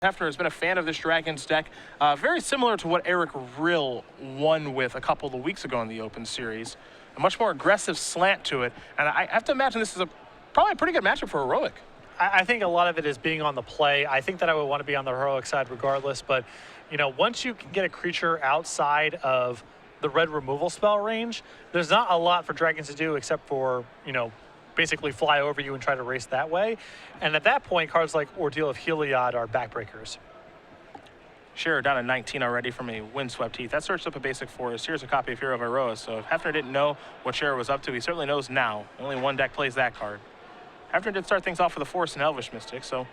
Hefner has been a fan of this Dragons deck, very similar to what Eric Rill won with a couple of weeks ago in the Open Series. A much more aggressive slant to it, and I have to imagine this is probably a pretty good matchup for Heroic. I think a lot of it is being on the play. I think that I would want to be on the Heroic side regardless, but you know, once you can get a creature outside of the red removal spell range, there's not a lot for Dragons to do except for, you know, basically fly over you and try to race that way. And at that point, cards like Ordeal of Heliod are backbreakers. Scherer down at 19 already from a windswept heath. That searched up a basic forest. Here's a copy of Hero of Iroa. So if Hefner didn't know what Scherer was up to, he certainly knows now. Only one deck plays that card. Hefner did start things off with a Forest and Elvish Mystic, so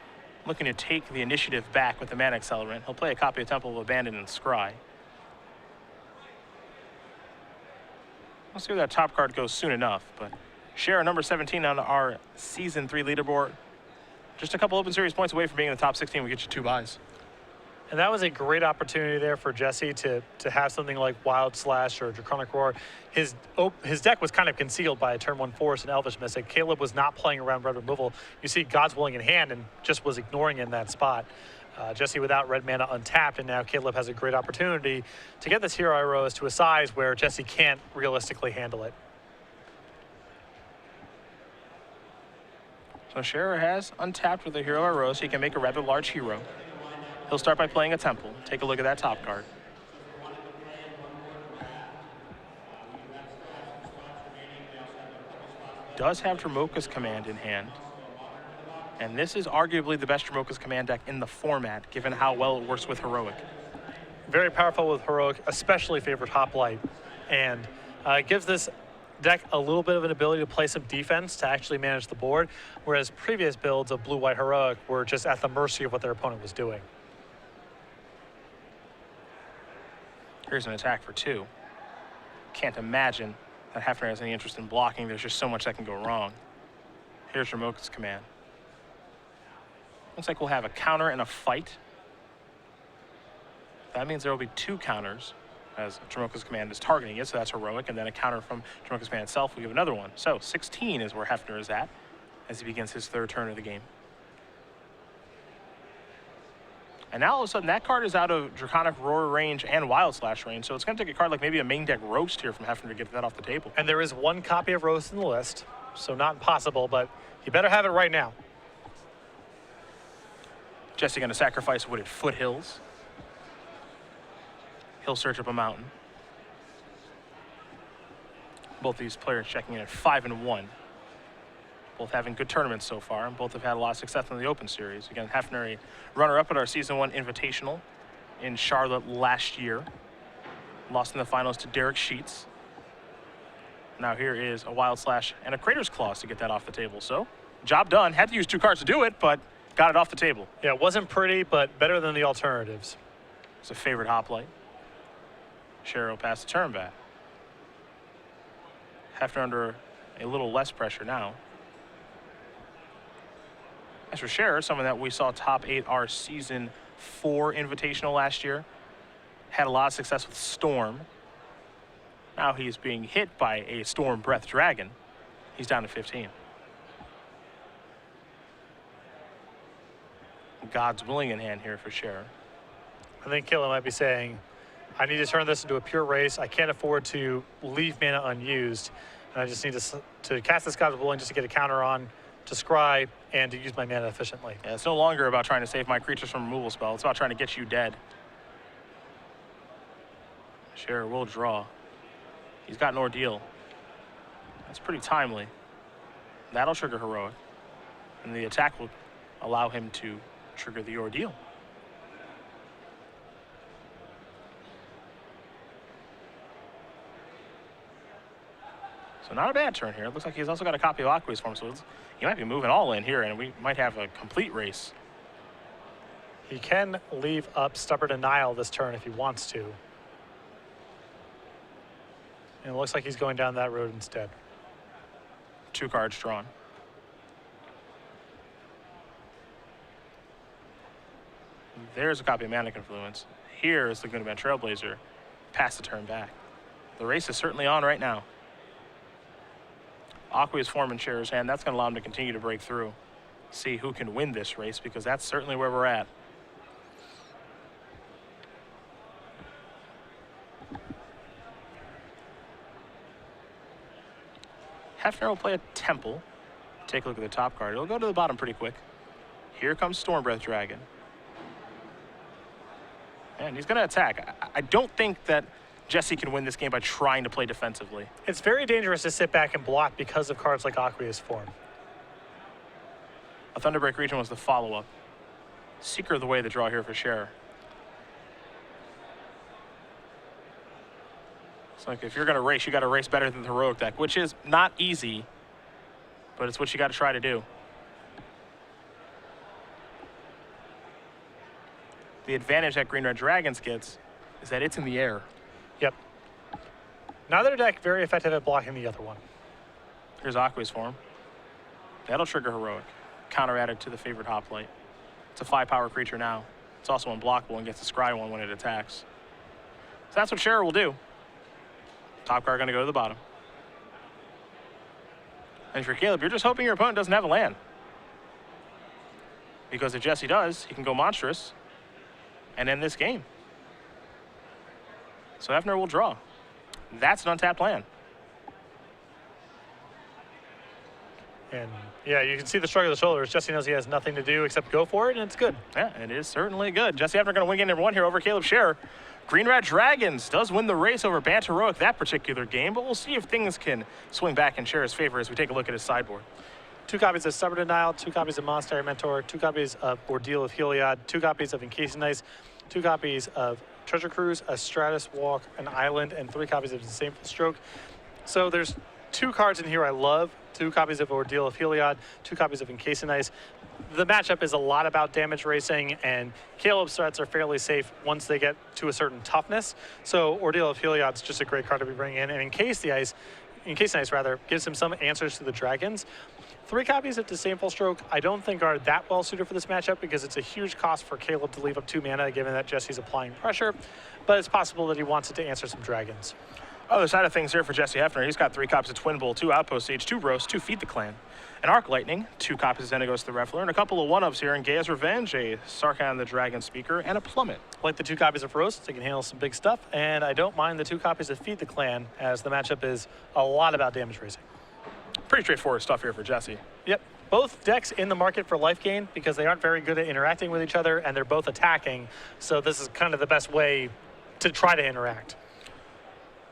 looking to take the initiative back with the Mana Accelerant. He'll play a copy of Temple of Abandon and Scry. We'll see where that top card goes soon enough, but Scherer, number 17 on our Season 3 leaderboard. Just a couple Open Series points away from being in the top 16. We get you 2 buys. And that was a great opportunity there for Jessy to have something like Wild Slash or Draconic Roar. His deck was kind of concealed by a turn 1 Forest and Elvish Mystic. Caleb was not playing around red removal. You see God's Willing in hand and just was ignoring in that spot. Jessy without red mana untapped, and now Caleb has a great opportunity to get this Hero Iroas to a size where Jessy can't realistically handle it. So Scherer has untapped with a Hero Iroa, so he can make a rather large hero. He'll start by playing a Temple. Take a look at that top card. Does have Dromoka's Command in hand. And this is arguably the best Dromoka's Command deck in the format, given how well it works with Heroic. Very powerful with Heroic, especially favored Hoplite. And it gives this deck a little bit of an ability to play some defense to actually manage the board, whereas previous builds of Blue-White Heroic were just at the mercy of what their opponent was doing. Here's an attack for 2. Can't imagine that Hefner has any interest in blocking. There's just so much that can go wrong. Here's Dromoka's Command. Looks like we'll have a counter and a fight. That means there will be 2 counters as Dromoka's Command is targeting it, so that's Heroic, and then a counter from Dromoka's Command itself will give another one. So 16 is where Hefner is at as he begins his 3rd turn of the game. And now all of a sudden that card is out of Draconic Roar range and Wild Slash range, so it's going to take a card like maybe a main deck Roast here from Hefner to get that off the table. And there is 1 copy of Roast in the list, so not impossible, but you better have it right now. Jessy going to sacrifice Wooded Foothills. He'll search up a mountain. Both these players checking in at 5-1. Both having good tournaments so far, and both have had a lot of success in the Open Series. Again, Hefner, a runner-up at our Season 1 Invitational in Charlotte last year. Lost in the finals to Derek Sheets. Now here is a Wild Slash and a Crater's Claws to get that off the table. So, job done. Had to use 2 cards to do it, but got it off the table. Yeah, it wasn't pretty, but better than the alternatives. It's a favorite Hoplite. Scherer will pass the turn back. Hefner under a little less pressure now. As for Scherer, someone that we saw top 8 our Season 4 Invitational last year, had a lot of success with Storm. Now he's being hit by a Storm Breath Dragon. He's down to 15. God's Willing in hand here for Scherer. I think Killa might be saying, I need to turn this into a pure race. I can't afford to leave mana unused. And I just need to cast this God's Willing just to get a counter on, to scry, and to use my mana efficiently. Yeah, it's no longer about trying to save my creatures from removal spell. It's about trying to get you dead. Scherer will draw. He's got an Ordeal. That's pretty timely. That'll trigger Heroic. And the attack will allow him to trigger the Ordeal. So not a bad turn here. It looks like he's also got a copy of Aqua's form, so he might be moving all in here, and we might have a complete race. He can leave up Stubborn Denial this turn if he wants to. And it looks like he's going down that road instead. 2 cards drawn. There's a copy of Mana Confluence. Here is the Gunman Trailblazer. Pass the turn back. The race is certainly on right now. Aqua's form in Scherer's hand. That's going to allow him to continue to break through. See who can win this race, because that's certainly where we're at. Hefner will play a Temple. Take a look at the top card. It'll go to the bottom pretty quick. Here comes Stormbreath Dragon. And he's going to attack. I don't think that Jessy can win this game by trying to play defensively. It's very dangerous to sit back and block because of cards like Aqueous Form. A Thunderbreak Region was the follow-up. Seeker of the Way, the draw here for Scherer. It's like if you're going to race, you got to race better than the Heroic deck, which is not easy, but it's what you got to try to do. The advantage that Green Red Dragons gets is that it's in the air. Yep. Neither deck very effective at blocking the other one. Here's Aqueous Form. That'll trigger Heroic. Counter added to the favorite Hoplite. It's a 5-power creature now. It's also unblockable and gets to scry one when it attacks. So that's what Scherer will do. Top card going to go to the bottom. And for Caleb, you're just hoping your opponent doesn't have a land. Because if Jessy does, he can go Monstrous and end this game. So Hefner will draw. That's an untapped land. And yeah, you can see the shrug of the shoulders. Jessy knows he has nothing to do except go for it, and it's good. Yeah, it is certainly good. Jessy Hefner going to win game number 1 here over Caleb Scherer. Green Red Dragons does win the race over Bant Heroic that particular game, but we'll see if things can swing back in Scherer's favor as we take a look at his sideboard. 2 copies of Stubborn Denial, 2 copies of Monastery Mentor, 2 copies of Ordeal of Heliod, 2 copies of Encasing Ice, 2 copies of Treasure Cruise, a Stratus Walk, an Island, and 3 copies of Disdainful Stroke. So there's 2 cards in here I love. 2 copies of Ordeal of Heliod, 2 copies of Encasing Ice. The matchup is a lot about damage racing, and Caleb's threats are fairly safe once they get to a certain toughness. So Ordeal of Heliod's just a great card to be bringing in, and Encasing Ice gives him some answers to the dragons. 3 copies of Disdainful Stroke I don't think are that well suited for this matchup because it's a huge cost for Caleb to leave up 2 mana given that Jessy's applying pressure, but it's possible that he wants it to answer some dragons. Other side of things here for Jessy Hefner, he's got 3 copies of Twin Bull, 2 Outpost Siege, 2 Roast, 2 Feed the Clan, an Arc Lightning, 2 copies of Xenagos the Reveler, and a couple of 1-ups here in Gaia's Revenge, a Sarkhan the Dragon Speaker, and a Plummet. Like the 2 copies of Roast, they can handle some big stuff, and I don't mind the 2 copies of Feed the Clan as the matchup is a lot about damage racing. Pretty straightforward stuff here for Jessy. Yep. Both decks in the market for life gain because they aren't very good at interacting with each other, and they're both attacking, so this is kind of the best way to try to interact.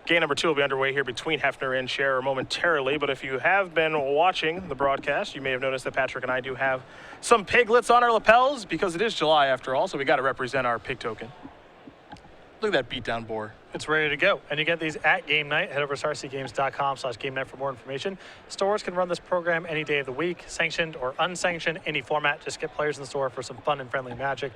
Game number 2 will be underway here between Hefner and Scherer momentarily, but if you have been watching the broadcast, you may have noticed that Patrick and I do have some piglets on our lapels because it is July after all, so we got to represent our pig token. Look at that beatdown boar. It's ready to go. And you get these at game night. Head over to starcgames.com/game night for more information. Stores can run this program any day of the week, sanctioned or unsanctioned, any format. Just get players in the store for some fun and friendly magic.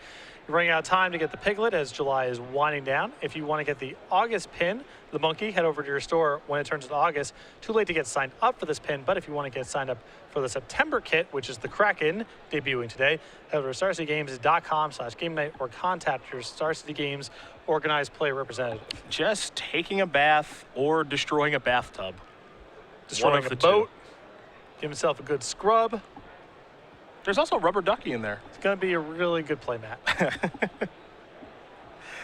You're running out of time to get the piglet as July is winding down. If you want to get the August pin, the monkey, head over to your store when it turns into August. Too late to get signed up for this pin, but if you want to get signed up for the September kit, which is the Kraken, debuting today, head over to starcgames.com/game night or contact your Star City Games organized play representative. Just taking a bath or destroying a bathtub. Destroying a boat, give himself a good scrub. There's also a rubber ducky in there. It's going to be a really good play mat.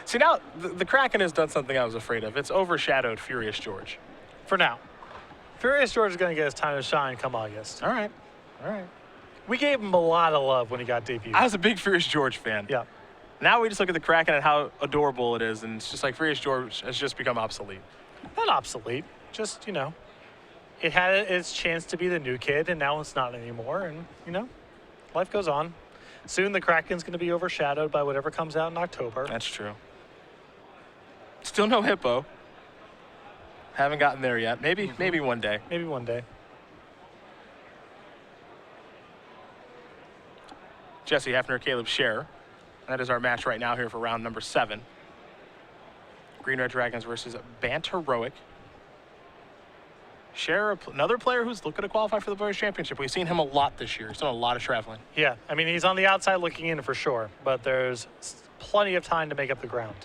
See, now the Kraken has done something I was afraid of. It's overshadowed Furious George. For now. Furious George is going to get his time to shine come August. All right. All right. We gave him a lot of love when he got debuted. I was a big Furious George fan. Yeah. Now we just look at the Kraken and how adorable it is, and it's just like Furious George has just become obsolete. Not obsolete. Just, it had its chance to be the new kid, and now it's not anymore. And, life goes on. Soon the Kraken's going to be overshadowed by whatever comes out in October. That's true. Still no Hippo. Haven't gotten there yet. Maybe one day. Maybe one day. Jessy Hefner, Caleb Scherer. That is our match right now here for round number 7. Green Red Dragons versus Bant Heroic. Scherer, another player who's looking to qualify for the Players' Championship. We've seen him a lot this year. He's done a lot of traveling. Yeah, I mean, he's on the outside looking in for sure, but there's plenty of time to make up the ground.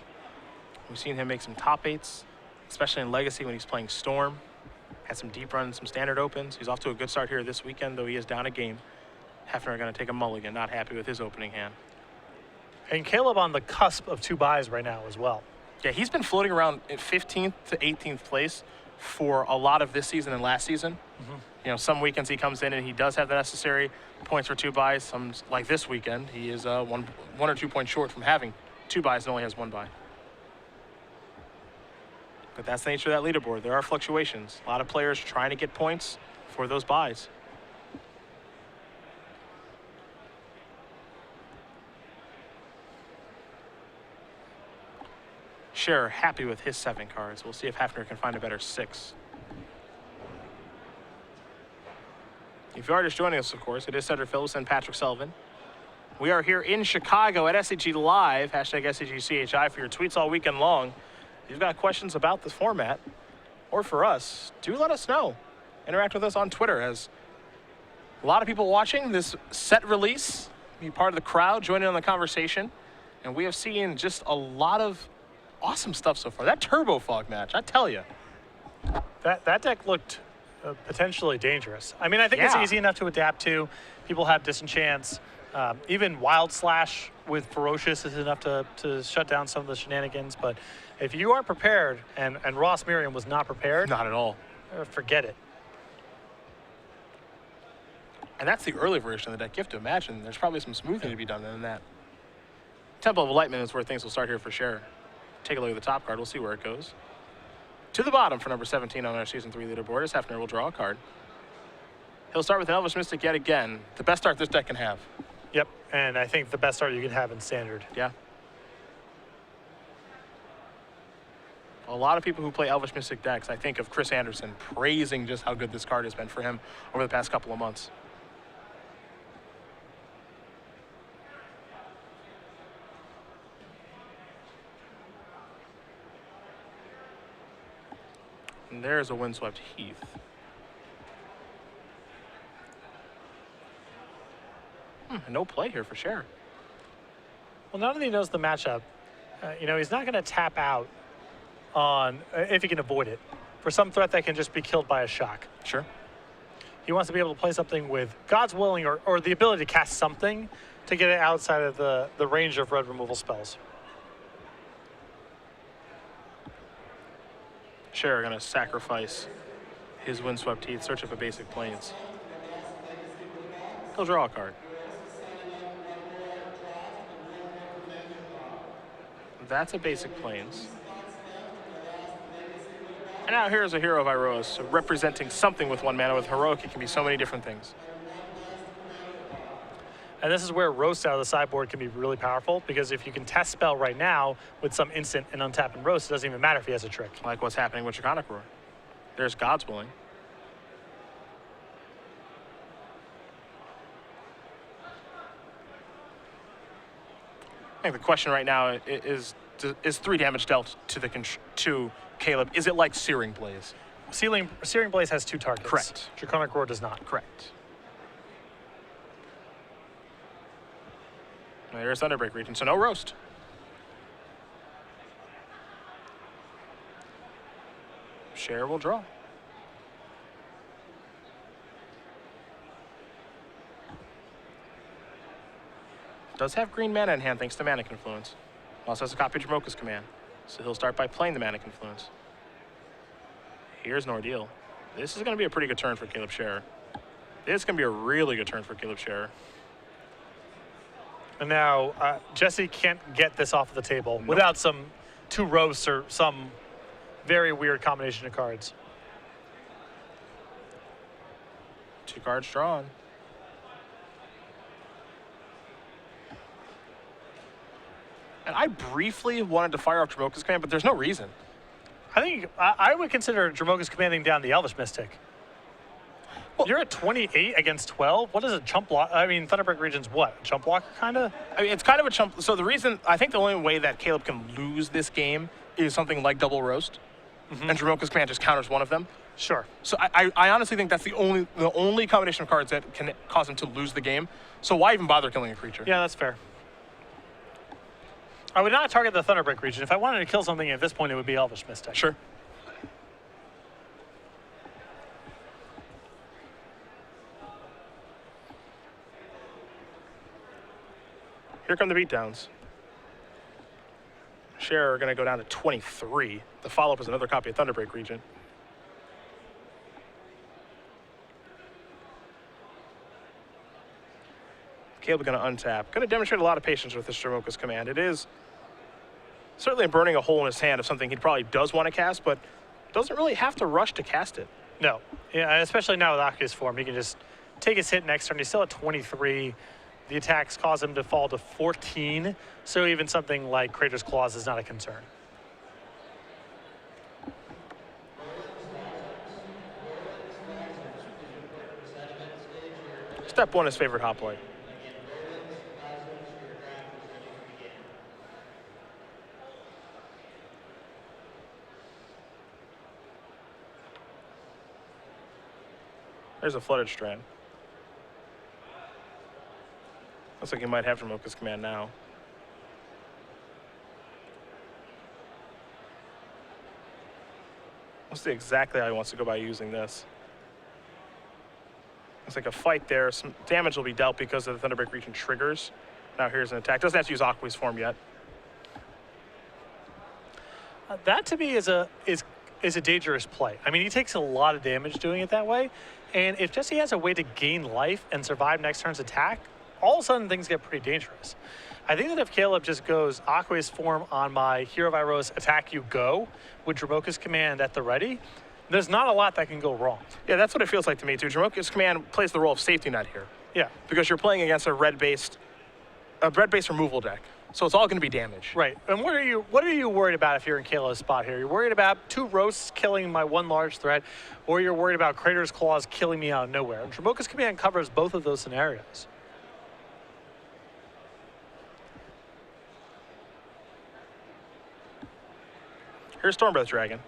We've seen him make some top 8s, especially in Legacy when he's playing Storm. Had some deep runs, some standard opens. He's off to a good start here this weekend, though he is down a game. Hefner going to take a mulligan, not happy with his opening hand. And Caleb on the cusp of 2 buys right now as well. Yeah, he's been floating around in 15th to 18th place for a lot of this season and last season. You know, some weekends he comes in and he does have the necessary points for 2 buys. Some, like this weekend, he is one or 2 points short from having 2 buys and only has 1 buy. But that's the nature of that leaderboard. There are fluctuations. A lot of players trying to get points for those buys. Scherer happy with his 7 cards. We'll see if Hefner can find a better 6. If you are just joining us, of course, it is Cedric Phillips and Patrick Sullivan. We are here in Chicago at SCG Live, hashtag SCGCHI for your tweets all weekend long. If you've got questions about the format or for us, do let us know. Interact with us on Twitter, as a lot of people watching this set release, be part of the crowd, join in on the conversation. And we have seen just a lot of awesome stuff so far. That Turbo Fog match, I tell you. That deck looked potentially dangerous. I mean, I think it's easy enough to adapt to. People have Disenchants. Even Wild Slash with Ferocious is enough to shut down some of the shenanigans. But if you aren't prepared, and Ross Miriam was not prepared. Not at all. Forget it. And that's the early version of the deck. You have to imagine there's probably some smoothing to be done in that. Temple of Enlightenment is where things will start here for Scherer. Take a look at the top card. We'll see where it goes. To the bottom for number 17 on our Season 3 leaderboard as Hefner will draw a card. He'll start with an Elvish Mystic yet again. The best start this deck can have. Yep, and I think the best start you can have in Standard. Yeah. A lot of people who play Elvish Mystic decks, I think of Chris Anderson praising just how good this card has been for him over the past couple of months. And there's a Windswept Heath. No play here for Scherer. Well, now that he knows the matchup, you know, he's not going to tap out on, if he can avoid it, for some threat that can just be killed by a shock. Sure. He wants to be able to play something with God's Willing or the ability to cast something to get it outside of the range of red removal spells. Scherer going to sacrifice his Windswept Heath, search up a basic Plains. He'll draw a card. That's a basic Plains. And now here's a Hero of Iroas, so representing something with 1 mana. With Heroic, it can be so many different things. And this is where Roast out of the sideboard can be really powerful, because if you can test spell right now with some instant and untap and Roast, it doesn't even matter if he has a trick. Like what's happening with Draconic Roar. There's God's Willing. I think the question right now is 3 damage dealt to Caleb. Is it like Searing Blaze? Searing Blaze has 2 targets. Correct. Draconic Roar does not. Correct. There's Thunderbreak Region, so no Roast. Scherer will draw. Does have green mana in hand thanks to Mana Confluence. Also has a copy of Jamoka's Command, so he'll start by playing the Mana Confluence. Here's an Ordeal. This is going to be a pretty good turn for Caleb Scherer. This is going to be a really good turn for Caleb Scherer. And now Jessy can't get this off the table without some 2 roasts or some very weird combination of cards. 2 cards drawn. And I briefly wanted to fire off Jamoka's Command, but there's no reason. I think I would consider Jamoka's commanding down the Elvish Mystic. Well, you're at 28 against 12. What is a chump block? I mean, Thunderbreak Region's what? A chump blocker, kind of? I mean, it's kind of a chump. So the reason, I think the only way that Caleb can lose this game is something like Double Roast. And Jamoka's Command just counters one of them. Sure. So I honestly think that's the only combination of cards that can cause him to lose the game. So why even bother killing a creature? Yeah, that's fair. I would not target the Thunderbreak Region. If I wanted to kill something at this point, it would be Elvish Mystic. Sure. Here come the beatdowns. Scherer are going to go down to 23. The follow-up is another copy of Thunderbreak Region. Caleb going to untap. Going to demonstrate a lot of patience with this Dromoka's command. It is certainly burning a hole in his hand of something he probably does want to cast, but doesn't really have to rush to cast it. No. Yeah, especially now with Aqua's form. He can just take his hit next turn. He's still at 23. The attacks cause him to fall to 14. So even something like Crater's Claws is not a concern. Step 1 is favorite hot play. There's a Flooded Strand. Looks like he might have Dromoka's command now. Let's see exactly how he wants to go by using this. Looks like a fight there. Some damage will be dealt because of the Thunderbreak Region triggers. Now here's an attack. Doesn't have to use Aqua's form yet. That to me is a dangerous play. I mean, he takes a lot of damage doing it that way. And if Jessy has a way to gain life and survive next turn's attack, all of a sudden things get pretty dangerous. I think that if Caleb just goes Aqua's form on my Hero Viros attack you go with Dromoka's command at the ready, there's not a lot that can go wrong. Yeah, that's what it feels like to me too. Dromoka's command plays the role of safety net here. Yeah. Because you're playing against a red-based removal deck. So it's all going to be damage. Right. And what are you worried about if you're in Caleb's spot here? You're worried about 2 roasts killing my 1 large threat, or you're worried about Crater's Claws killing me out of nowhere. And Dromoka's command covers both of those scenarios. Here's Stormbreath Dragon.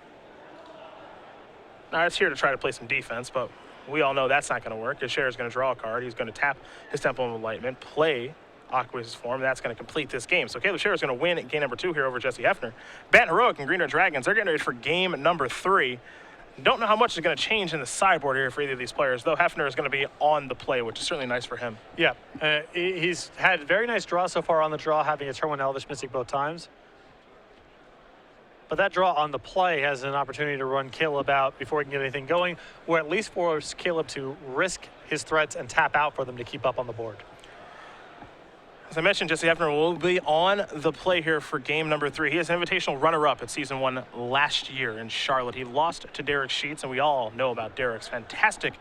Now it's here to try to play some defense, but we all know that's not going to work. Because Scherer's going to draw a card. He's going to tap his Temple of Enlightenment, play Aqua's form. That's going to complete this game. So Caleb Scherer is going to win game number 2 here over Jessy Hefner. Bat Heroic and Green Red Dragons, they're getting ready for game number 3. Don't know how much is going to change in the sideboard here for either of these players, though Hefner is going to be on the play, which is certainly nice for him. Yeah, he's had very nice draw so far on the draw, having a turn 1 Elvish Mystic both times. But that draw on the play has an opportunity to run Caleb out before he can get anything going, or at least force Caleb to risk his threats and tap out for them to keep up on the board. As I mentioned, Jessy Hefner will be on the play here for game number 3. He is an invitational runner-up at Season 1 last year in Charlotte. He lost to Derek Sheets, and we all know about Derek's fantastic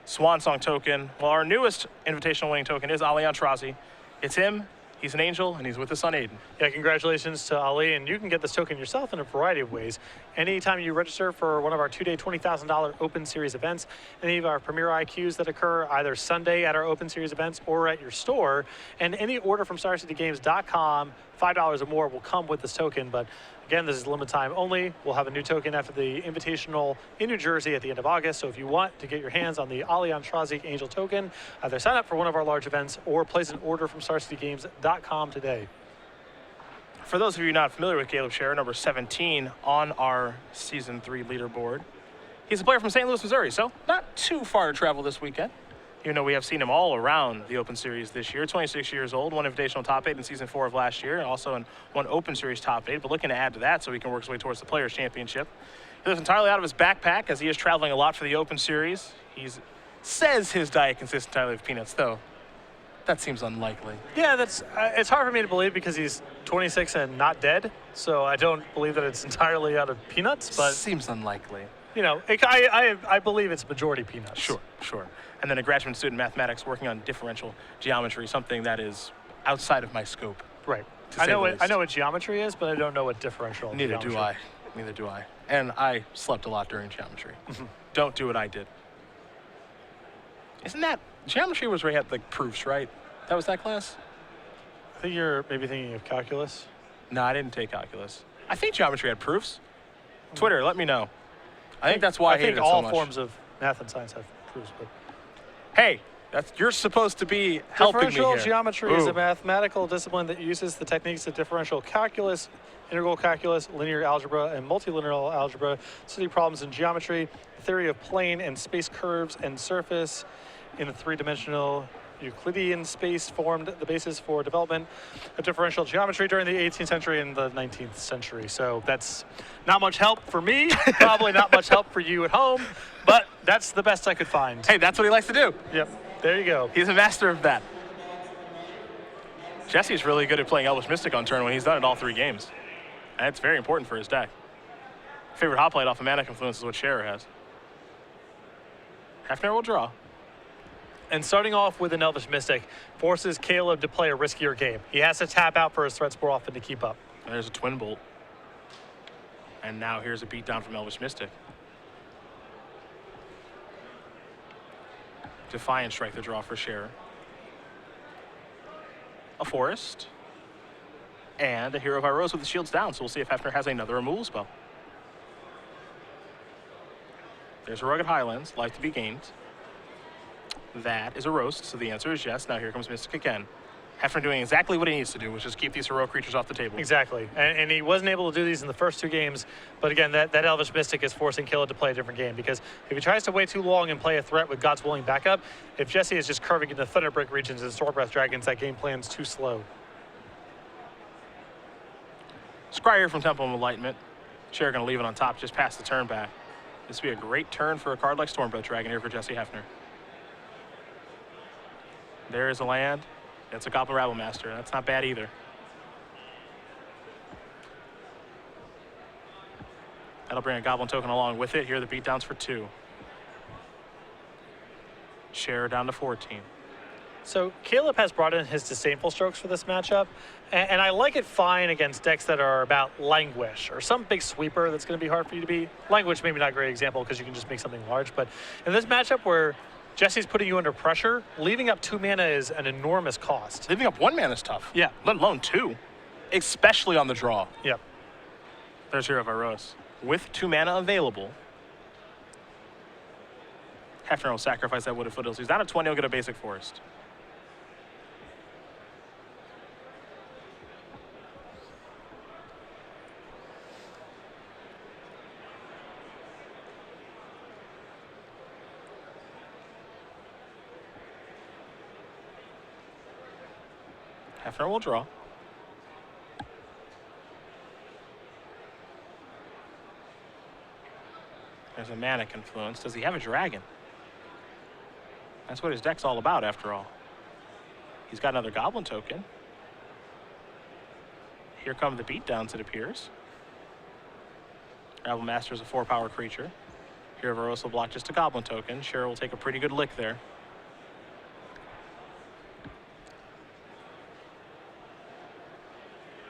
Swan Song token. Well, our newest invitational winning token is Ali Antrazi. It's him. He's an angel, and he's with us on Aiden. Yeah, congratulations to Ali, and you can get this token yourself in a variety of ways. Anytime you register for one of our 2-day $20,000 Open Series events, any of our Premier IQs that occur either Sunday at our Open Series events or at your store, and any order from StarCityGames.com, $5 or more will come with this token. But again, this is limited time only. We'll have a new token after the Invitational in New Jersey at the end of August. So if you want to get your hands on the Ali Antrazi Angel token, either sign up for one of our large events or place an order from StarCityGames.com today. For those of you not familiar with Caleb Scherer, number 17 on our Season 3 leaderboard, he's a player from St. Louis, Missouri, so not too far to travel this weekend. Even though we have seen him all around the Open Series this year. 26 years old, 1 invitational top 8 in Season 4 of last year, and also in 1 Open Series top 8, but looking to add to that so he can work his way towards the Players' Championship. He lives entirely out of his backpack as he is traveling a lot for the Open Series. He says his diet consists entirely of peanuts, though that seems unlikely. Yeah, it's hard for me to believe because he's 26 and not dead, so I don't believe that it's entirely out of peanuts, but seems unlikely. You know, I believe it's majority peanuts. Sure. And then a graduate student in mathematics working on differential geometry, something that is outside of my scope. Right. I know what geometry is, but I don't know what differential geometry. Neither do I. And I slept a lot during geometry. Don't do what I did. Isn't that geometry was where you had like proofs, right? That was that class? I think you're maybe thinking of calculus. No, I didn't take calculus. I think geometry had proofs. Twitter, let me know. I think that's why I hated it so much. I think all forms of math and science have proofs, but hey, you're supposed to be helping me here. Differential geometry is a mathematical discipline that uses the techniques of differential calculus, integral calculus, linear algebra, and multilinear algebra to study problems in geometry, the theory of plane and space curves and surface in the 3-dimensional Euclidean space formed the basis for development of differential geometry during the 18th century and the 19th century. So that's not much help for me, probably not much help for you at home, but that's the best I could find. Hey, that's what he likes to do. Yep, there you go. He's a master of that. Jesse's really good at playing Elvish Mystic on turn when he's done it all 3 games. And it's very important for his deck. Favorite hot plate off of Mana Confluence is what Scherer has. Hefner will draw. And starting off with an Elvish Mystic forces Caleb to play a riskier game. He has to tap out for his threats more often to keep up. There's a Twin Bolt. And now here's a beatdown from Elvish Mystic. Defiant Strike the draw for Scherer. A Forest. And a Hero of Iros with the shields down, so we'll see if Hefner has another removal spell. There's a Rugged Highlands, life to be gained. That is a roast, so the answer is yes. Now here comes Mystic again. Hefner doing exactly what he needs to do, which is keep these heroic creatures off the table. Exactly, and he wasn't able to do these in the first 2 games, but again, that Elvish Mystic is forcing Caleb to play a different game, because if he tries to wait too long and play a threat with God's Willing backup, if Jessy is just curving into Thunderbreak regions and Storebreath Dragons, that game plan's too slow. Scryer from Temple of Enlightenment. Scherer going to leave it on top, just past the turn back. This would be a great turn for a card like Stormbreath Dragon here for Jessy Hefner. There is a land. That's a Goblin Rabble Master. That's not bad either. That'll bring a Goblin token along with it. Here are the beatdowns for 2. Scherer down to 14. So Caleb has brought in his Disdainful Strokes for this matchup, and I like it fine against decks that are about Languish or some big sweeper that's going to be hard for you to beat. Languish maybe not a great example because you can just make something large, but in this matchup where Jesse's putting you under pressure, leaving up 2 mana is an enormous cost. Leaving up 1 mana is tough. Yeah. Let alone 2. Especially on the draw. Yep. There's Hero of Iros. With 2 mana available, Hefner will sacrifice that Wooded Foothills. He's down at 20, he'll get a basic Forest. Hefner will draw. There's a Mana Confluence. Does he have a dragon? That's what his deck's all about, after all. He's got another Goblin token. Here come the beatdowns, it appears. Rabble Master is a 4-power creature. Hero of Iros will block just a Goblin token. Scherer will take a pretty good lick there.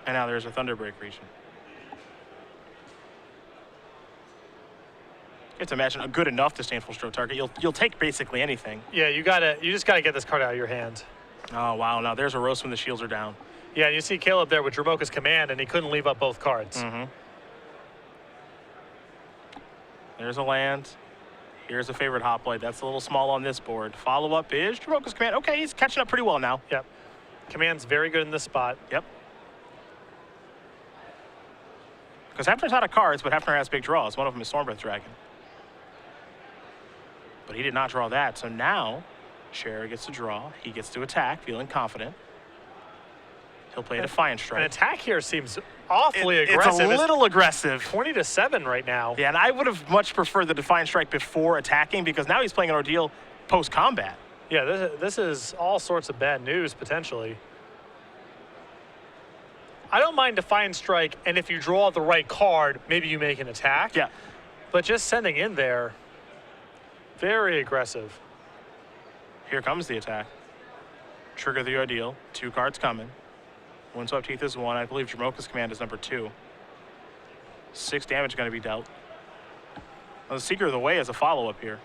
And now there's a Thunderbreak region. It's imagine a good enough Disdainful Stroke target. You'll take basically anything. Yeah, you just gotta get this card out of your hand. Oh wow! Now there's a roast when the shields are down. Yeah, you see Caleb there with Dromoka's Command, and he couldn't leave up both cards. Mm-hmm. There's a land. Here's a favorite hot blade. That's a little small on this board. Follow up is Dromoka's Command. Okay, he's catching up pretty well now. Yep. Command's very good in this spot. Yep. Because Hefner's out of cards, but Hefner has big draws. One of them is Stormbreath Dragon. But he did not draw that, so now Scherer gets to draw. He gets to attack, feeling confident. He'll play a Defiant Strike. An attack here seems awfully aggressive. It's a little aggressive. 20-7 right now. Yeah, and I would have much preferred the Defiant Strike before attacking because now he's playing an Ordeal post-combat. Yeah, this is all sorts of bad news, potentially. I don't mind Defiant Strike, and if you draw the right card, maybe you make an attack. Yeah. But just sending in there, very aggressive. Here comes the attack. Trigger the Ordeal. 2 cards coming. Windswept Teeth is 1. I believe Dromoka's Command is number 2. 6 damage going to be dealt. Now, the Seeker of the Way is a follow-up here.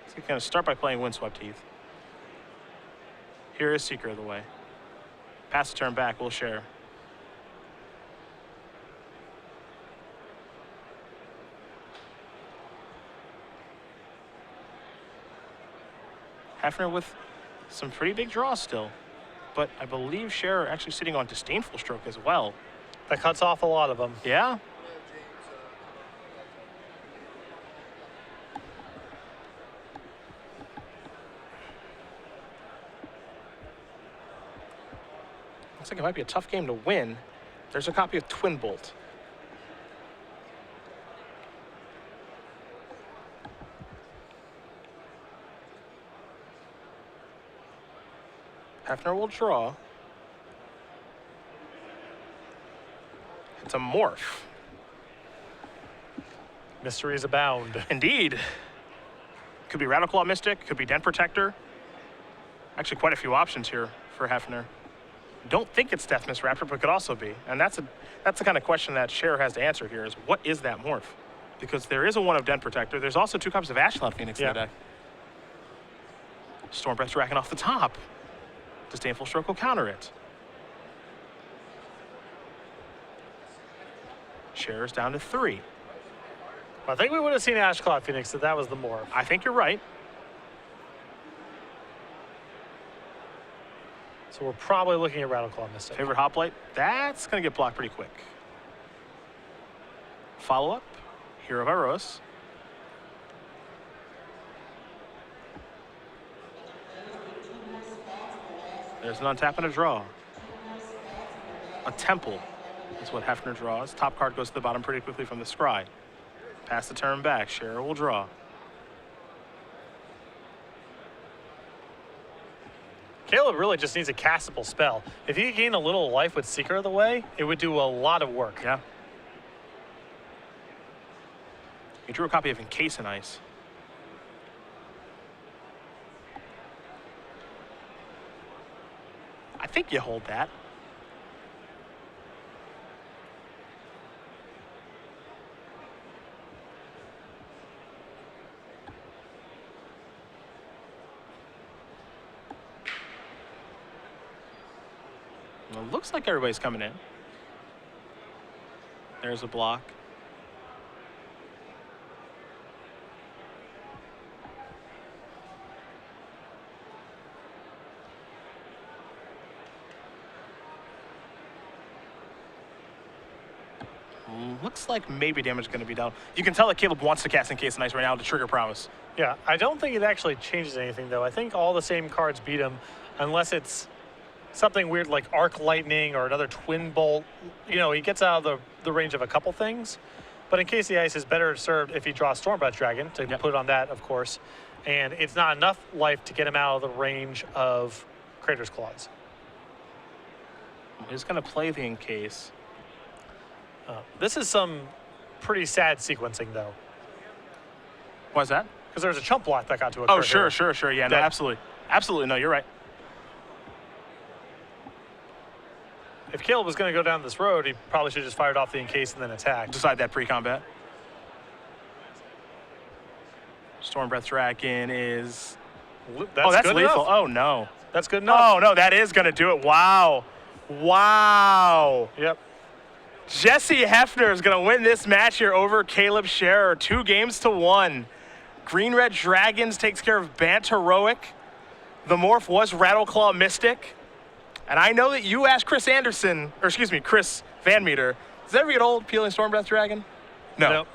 So he's going to start by playing Windswept Teeth. Here is Seeker of the Way. Pass the turn back, we'll share. Hefner with some pretty big draws still. But I believe Scherer actually sitting on Disdainful Stroke as well. That cuts off a lot of them. Yeah. Looks like it might be a tough game to win. There's a copy of Twin Bolt. Hefner will draw. It's a morph. Mysteries abound. Indeed. Could be Rattle Claw Mystic, could be Den Protector. Actually, quite a few options here for Hefner. Don't think it's Death Mist Raptor, but could also be. And that's the kind of question that Scherer has to answer here is, what is that morph? Because there is a one of Den Protector. There's also 2 copies of Ash Cloud Phoenix in the deck. Storm Breath Dragon off the top. Disdainful Stroke will counter it. Scherer's down to 3. I think we would have seen Ash Cloud Phoenix if that was the morph. I think you're right. So we're probably looking at Rattle Claw Mystic. Favorite Hoplite? That's going to get blocked pretty quick. Follow-up. Hero of Eros. There's an untap and a draw. A Temple is what Hefner draws. Top card goes to the bottom pretty quickly from the scry. Pass the turn back. Scherer will draw. Caleb really just needs a castable spell. If he could gain a little life with Seeker of the Way, it would do a lot of work. Yeah. He drew a copy of Encase in Ice. I think you hold that. Well, it looks like everybody's coming in. There's a block. Looks like maybe damage is going to be down. You can tell that Caleb wants to cast Encase in Ice right now to trigger Prowess. Yeah, I don't think it actually changes anything, though. I think all the same cards beat him, unless it's something weird like Arc Lightning or another Twin Bolt. You know, he gets out of the range of a couple things. But Encase the Ice is better served if he draws Storm Breath Dragon, to put it on that, of course. And it's not enough life to get him out of the range of Crater's Claws. He's going to play the Encase. This is some pretty sad sequencing, though. Why's that? Because there's a chump block that got to occur. Oh, sure. Yeah, no, absolutely. Absolutely, no, you're right. If Caleb was going to go down this road, he probably should have just fired off the Encase and then attacked. Decide that pre-combat. Storm Breath Dragon is... that's good lethal. enough. Oh, no. That's good enough. Oh, no, that is going to do it. Wow. Wow. Yep. Jessy Hefner is going to win this match here over Caleb Scherer. 2-1. Green-Red Dragons takes care of Bant Heroic. The morph was Rattleclaw Mystic. And I know that you asked Chris Van Meter, does that ever get old, peeling Storm Breath Dragon? No. Nope.